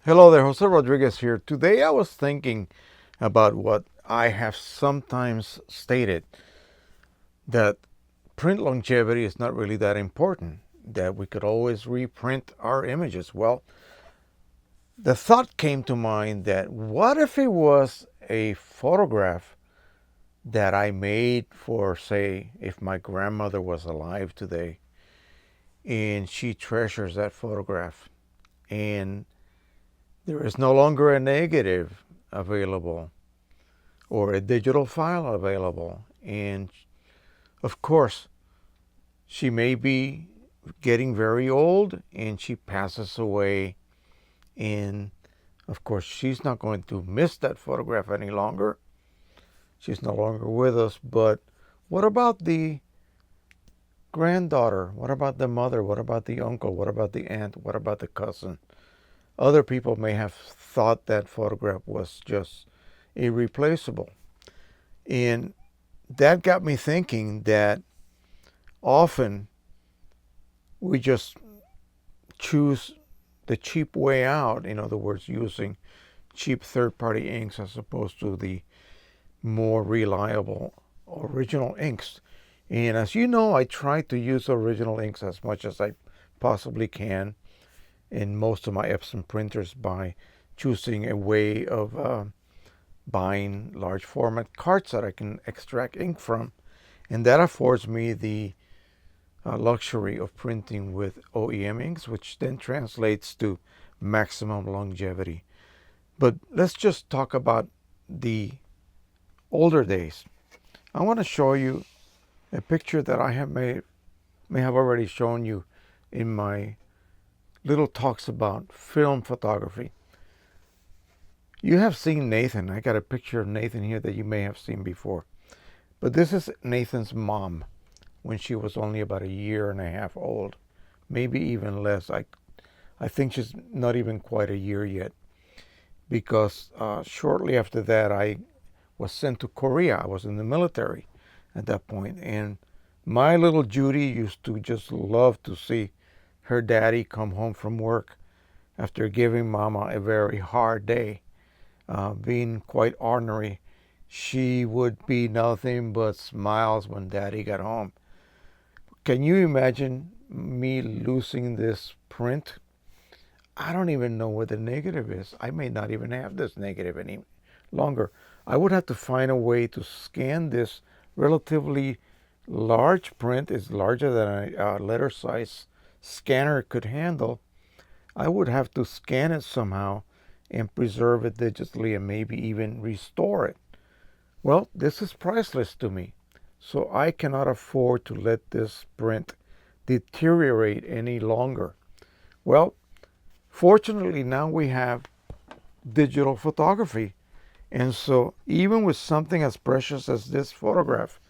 Hello there, Jose Rodriguez here. Today I was thinking about what I have sometimes stated, that print longevity is not really that important, that we could always reprint our images. Well, the thought came to mind that what if it was a photograph that I made for, say, if my grandmother was alive today and she treasures that photograph and there is no longer a negative available or a digital file available. And of course, she may be getting very old and she passes away. And of course, she's not going to miss that photograph any longer. She's no longer with us. But what about the granddaughter? What about the mother? What about the uncle? What about the aunt? What about the cousin? Other people may have thought that photograph was just irreplaceable. And that got me thinking that often we just choose the cheap way out, in other words, using cheap third party inks as opposed to the more reliable original inks. And as you know, I try to use original inks as much as I possibly can in most of my Epson printers by choosing a way of buying large format carts that I can extract ink from. And that affords me the luxury of printing with OEM inks, which then translates to maximum longevity. But let's just talk about the older days. I want to show you a picture that I have may have already shown you in my little talks about film photography. You have seen Nathan. I got a picture of Nathan here that you may have seen before. But this is Nathan's mom when she was only about a year and a half old, maybe even less. I think she's not even quite a year yet, because shortly after that I was sent to Korea. I was in the military at that point, and my little Judy used to just love to see her daddy come home from work after giving Mama a very hard day, being quite ornery. She would be nothing but smiles when Daddy got home. Can you imagine me losing this print? I don't even know what the negative is. I may not even have this negative any longer. I would have to find a way to scan this relatively large print. It's larger than a letter size scanner could handle. I would have to scan it somehow and preserve it digitally and maybe even restore it. Well, this is priceless to me. So I cannot afford to let this print deteriorate any longer. Well, fortunately, now we have digital photography. And so, even with something as precious as this photograph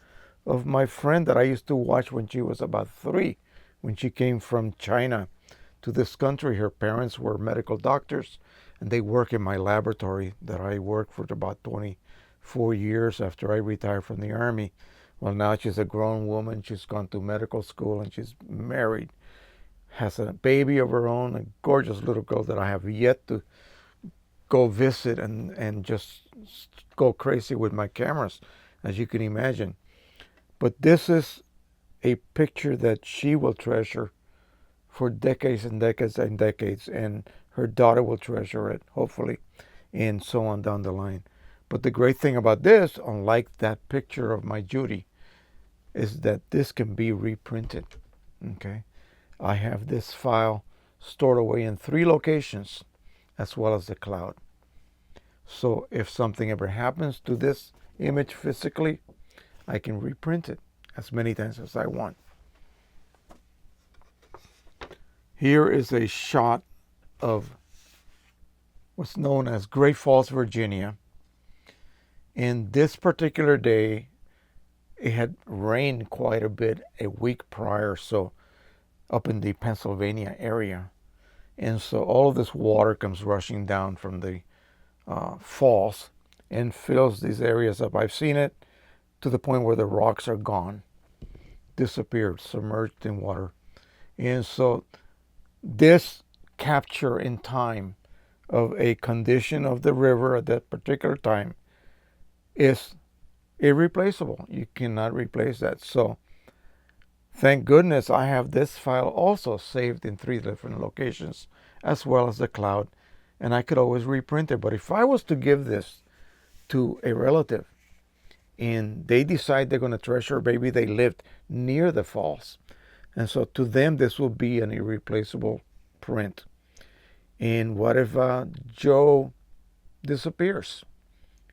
of my friend that I used to watch when she was about 3, when she came from China to this country, her parents were medical doctors and they work in my laboratory that I worked for about 24 years after I retired from the Army. Well, now she's a grown woman. She's gone to medical school and she's married, has a baby of her own, a gorgeous little girl that I have yet to go visit and just go crazy with my cameras, as you can imagine. But this is a picture that she will treasure for decades and decades and decades, and her daughter will treasure it, hopefully, and so on down the line. But the great thing about this, unlike that picture of my Judy, is that this can be reprinted. Okay, I have this file stored away in 3 locations as well as the cloud. So if something ever happens to this image physically, I can reprint it as many times as I want. Here is a shot of what's known as Great Falls, Virginia. And this particular day, it had rained quite a bit a week prior, so up in the Pennsylvania area. And so all of this water comes rushing down from the falls and fills these areas up. I've seen it to the point where the rocks are gone, disappeared, submerged in water. And so this capture in time of a condition of the river at that particular time is irreplaceable. You cannot replace that. So thank goodness I have this file also saved in 3 different locations as well as the cloud, and I could always reprint it. But if I was to give this to a relative and they decide they're going to treasure, maybe they lived near the falls, and so to them this will be an irreplaceable print. And what if Joe disappears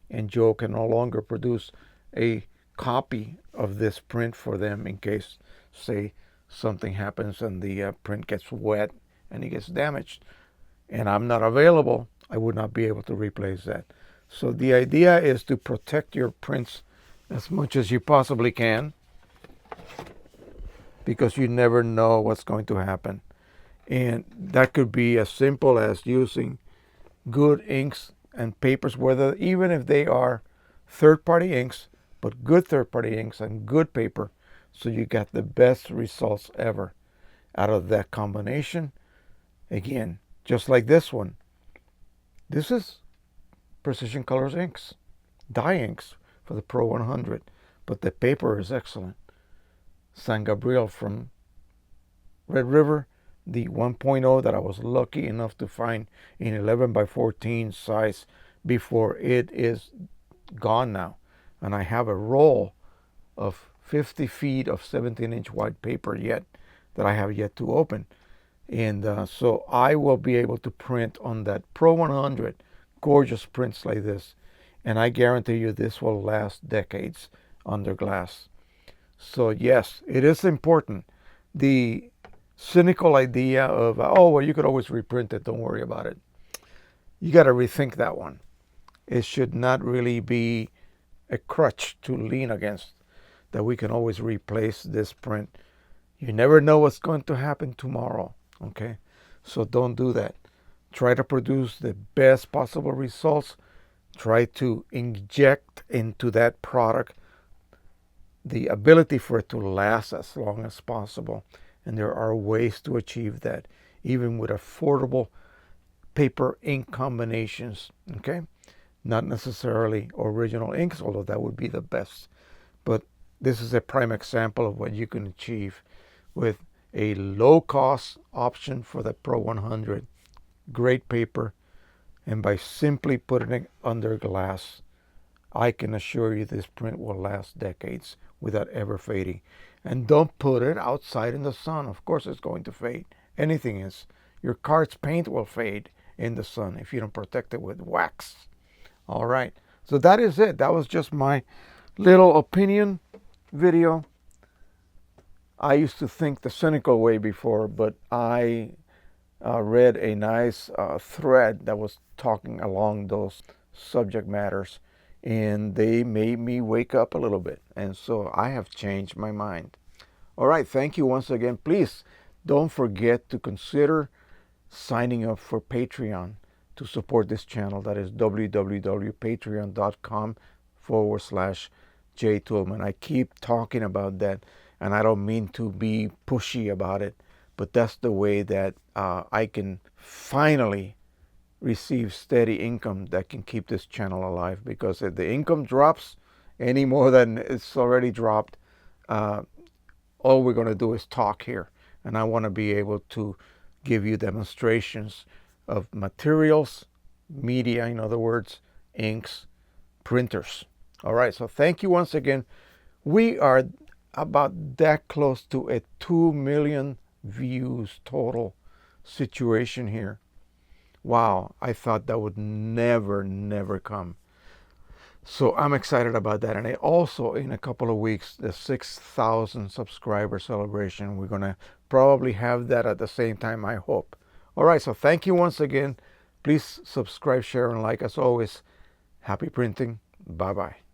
and Joe can no longer produce a copy of this print for them in case, say, something happens and the print gets wet and it gets damaged, and I'm not available, I would not be able to replace that. So the idea is to protect your prints as much as you possibly can, because you never know what's going to happen. And that could be as simple as using good inks and papers, whether even if they are third-party inks, but good third-party inks and good paper, so you get the best results ever out of that combination. Again, just like this one, this is Precision Colors inks, dye inks for the Pro 100, but the paper is excellent. San Gabriel from Red River, the 1.0 that I was lucky enough to find in 11 by 14 size before it is gone now. And I have a roll of 50 feet of 17-inch wide paper yet that I have yet to open. And so I will be able to print on that Pro 100 gorgeous prints like this. And I guarantee you this will last decades under glass. So yes, it is important. The cynical idea of, oh, well, you could always reprint it, don't worry about it. You got to rethink that one. It should not really be a crutch to lean against, that we can always replace this print. You never know what's going to happen tomorrow, okay? So don't do that. Try to produce the best possible results. Try to inject into that product the ability for it to last as long as possible. And there are ways to achieve that, even with affordable paper ink combinations, okay? Not necessarily original inks, although that would be the best. But this is a prime example of what you can achieve with a low-cost option for the Pro 100. Great paper, and by simply putting it under glass, I can assure you this print will last decades without ever fading. And don't put it outside in the sun. Of course it's going to fade. Anything is. Your card's paint will fade in the sun if you don't protect it with wax. All right. So that is it. That was just my little opinion video. I used to think the cynical way before, but I read a nice thread that was talking along those subject matters, and they made me wake up a little bit, and so I have changed my mind. All right, thank you once again. Please don't forget to consider signing up for Patreon to support this channel. That is www.patreon.com/J Toolman. I keep talking about that, and I don't mean to be pushy about it, but that's the way that I can finally receive steady income that can keep this channel alive. Because if the income drops any more than it's already dropped, all we're going to do is talk here. And I want to be able to give you demonstrations of materials, media, in other words, inks, printers. All right, so thank you once again. We are about that close to a 2 million views total situation here. Wow, I thought that would never come. So I'm excited about that. And also in a couple of weeks, the 6,000 subscriber celebration, we're going to probably have that at the same time, I hope. All right, so thank you once again. Please subscribe, share, and like. As always, happy printing. Bye-bye.